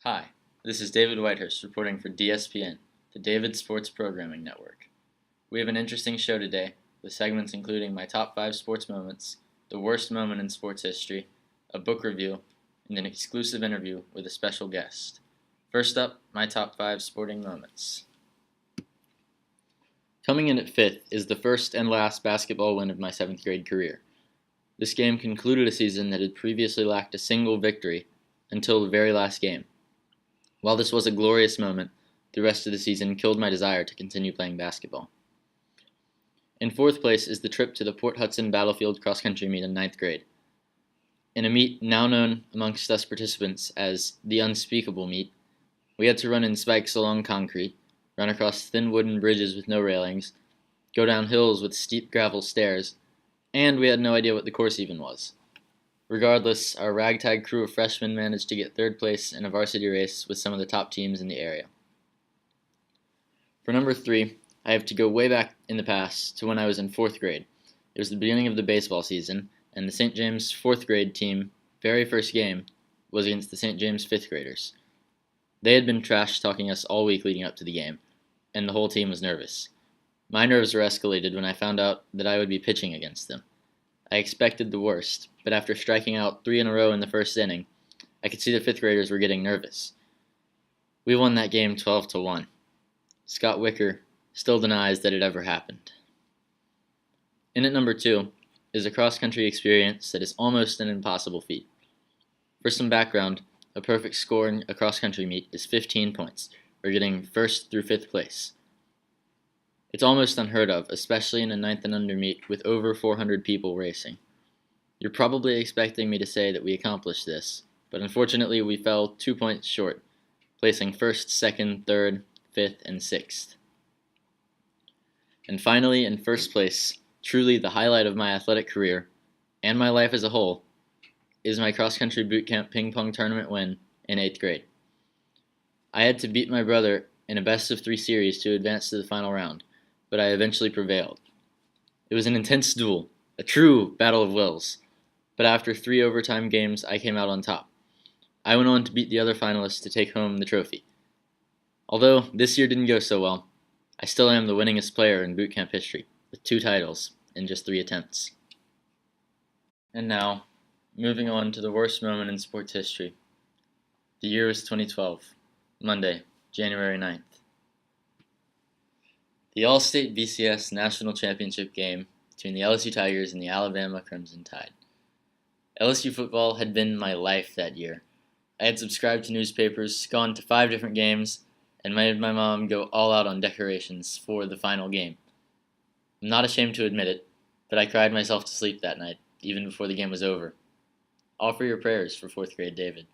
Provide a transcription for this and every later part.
Hi, this is David Whitehurst reporting for DSPN, the David Sports Programming Network. We have an interesting show today, with segments including my top 5 sports moments, the worst moment in sports history, a book review, and an exclusive interview with a special guest. First up, my top 5 sporting moments. Coming in at 5th is the first and last basketball win of my 7th grade career. This game concluded a season that had previously lacked a single victory until the very last game. While this was a glorious moment, the rest of the season killed my desire to continue playing basketball. In 4th place is the trip to the Port Hudson Battlefield cross-country meet in 9th grade. In a meet now known amongst us participants as the Unspeakable Meet, we had to run in spikes along concrete, run across thin wooden bridges with no railings, go down hills with steep gravel stairs, and we had no idea what the course even was. Regardless, our ragtag crew of freshmen managed to get 3rd place in a varsity race with some of the top teams in the area. For number 3, I have to go way back in the past to when I was in 4th grade. It was the beginning of the baseball season, and the St. James 4th grade team very first game was against the St. James 5th graders. They had been trash talking us all week leading up to the game, and the whole team was nervous. My nerves were escalated when I found out that I would be pitching against them. I expected the worst, but after striking out 3 in a row in the first inning, I could see the 5th graders were getting nervous. We won that game 12-1. Scott Wicker still denies that it ever happened. In at number 2 is a cross-country experience that is almost an impossible feat. For some background, a perfect score in a cross-country meet is 15 points, or getting 1st through 5th place. It's almost unheard of, especially in a 9th and under meet with over 400 people racing. You're probably expecting me to say that we accomplished this, but unfortunately we fell 2 points short, placing 1st, 2nd, 3rd, 5th, and 6th. And finally, in 1st place, truly the highlight of my athletic career, and my life as a whole, is my cross-country boot camp ping pong tournament win in 8th grade. I had to beat my brother in a best-of-3 series to advance to the final round, but I eventually prevailed. It was an intense duel, a true battle of wills, but after 3 overtime games, I came out on top. I went on to beat the other finalists to take home the trophy. Although this year didn't go so well, I still am the winningest player in boot camp history, with 2 titles in just 3 attempts. And now, moving on to the worst moment in sports history. The year was 2012, Monday, January 9th. The All-State BCS National Championship game between the LSU Tigers and the Alabama Crimson Tide. LSU football had been my life that year. I had subscribed to newspapers, gone to 5 different games, and made my mom go all out on decorations for the final game. I'm not ashamed to admit it, but I cried myself to sleep that night, even before the game was over. Offer your prayers for 4th grade David.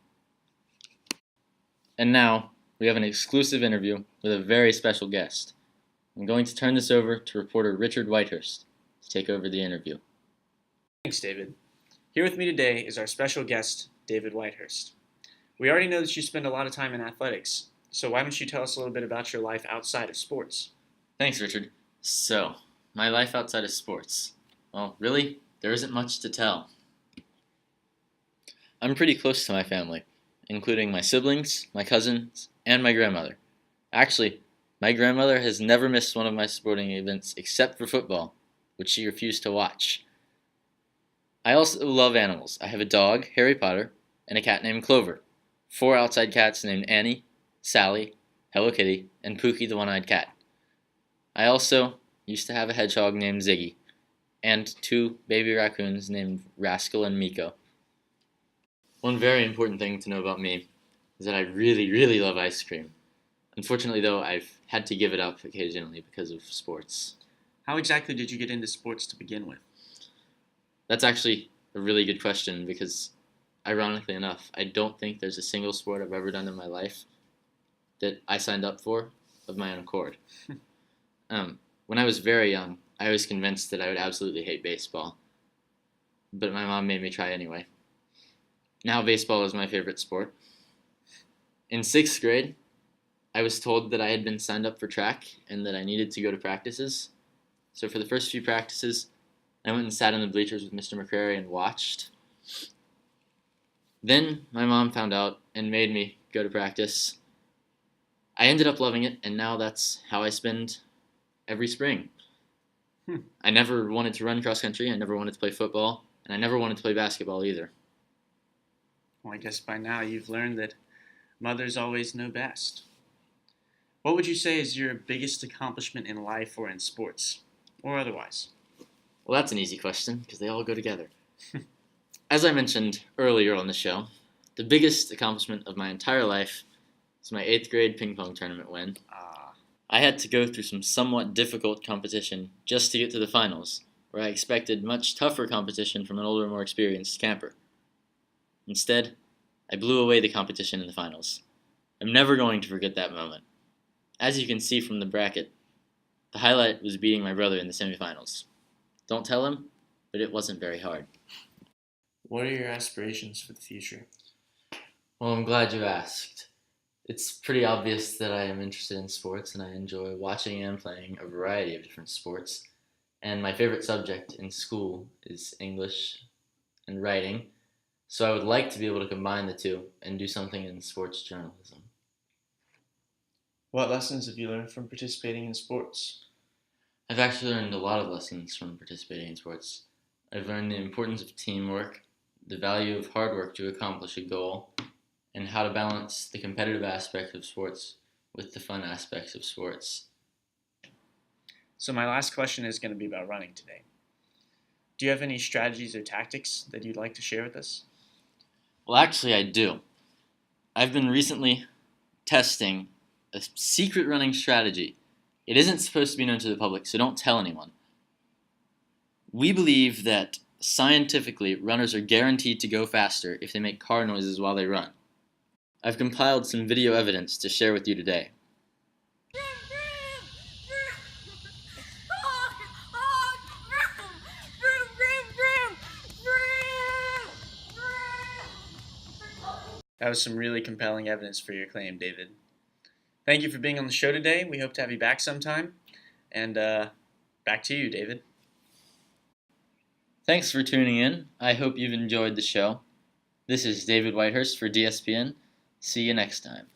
And now, we have an exclusive interview with a very special guest. I'm going to turn this over to reporter Richard Whitehurst to take over the interview. Thanks, David. Here with me today is our special guest, David Whitehurst. We already know that you spend a lot of time in athletics, so why don't you tell us a little bit about your life outside of sports? Thanks, Richard. So, my life outside of sports. Well, really, there isn't much to tell. I'm pretty close to my family, including my siblings, my cousins, and my grandmother. Actually, my grandmother has never missed one of my sporting events except for football, which she refused to watch. I also love animals. I have a dog, Harry Potter, and a cat named Clover. 4 outside cats named Annie, Sally, Hello Kitty, and Pookie the one-eyed cat. I also used to have a hedgehog named Ziggy, and 2 baby raccoons named Rascal and Miko. One very important thing to know about me is that I really, really love ice cream. Unfortunately, though, I've had to give it up occasionally because of sports. How exactly did you get into sports to begin with? That's actually a really good question because, ironically enough, I don't think there's a single sport I've ever done in my life that I signed up for of my own accord. When I was very young, I was convinced that I would absolutely hate baseball, but my mom made me try anyway. Now baseball is my favorite sport. In 6th grade, I was told that I had been signed up for track and that I needed to go to practices. So for the first few practices, I went and sat in the bleachers with Mr. McCrary and watched. Then my mom found out and made me go to practice. I ended up loving it, and now that's how I spend every spring. I never wanted to run cross country, I never wanted to play football, and I never wanted to play basketball either. Well, I guess by now you've learned that mothers always know best. What would you say is your biggest accomplishment in life or in sports, or otherwise? Well, that's an easy question, because they all go together. As I mentioned earlier on the show, the biggest accomplishment of my entire life is my 8th grade ping pong tournament win. I had to go through some somewhat difficult competition just to get to the finals, where I expected much tougher competition from an older, more experienced camper. Instead, I blew away the competition in the finals. I'm never going to forget that moment. As you can see from the bracket, the highlight was beating my brother in the semifinals. Don't tell him, but it wasn't very hard. What are your aspirations for the future? Well, I'm glad you asked. It's pretty obvious that I am interested in sports, and I enjoy watching and playing a variety of different sports. And my favorite subject in school is English and writing, so I would like to be able to combine the two and do something in sports journalism. What lessons have you learned from participating in sports? I've actually learned a lot of lessons from participating in sports. I've learned the importance of teamwork, the value of hard work to accomplish a goal, and how to balance the competitive aspect of sports with the fun aspects of sports. So my last question is going to be about running today. Do you have any strategies or tactics that you'd like to share with us? Well, actually, I do. I've been recently testing a secret running strategy. It isn't supposed to be known to the public, so don't tell anyone. We believe that scientifically, runners are guaranteed to go faster if they make car noises while they run. I've compiled some video evidence to share with you today. That was some really compelling evidence for your claim, David. Thank you for being on the show today. We hope to have you back sometime. And back to you, David. Thanks for tuning in. I hope you've enjoyed the show. This is David Whitehurst for DSPN. See you next time.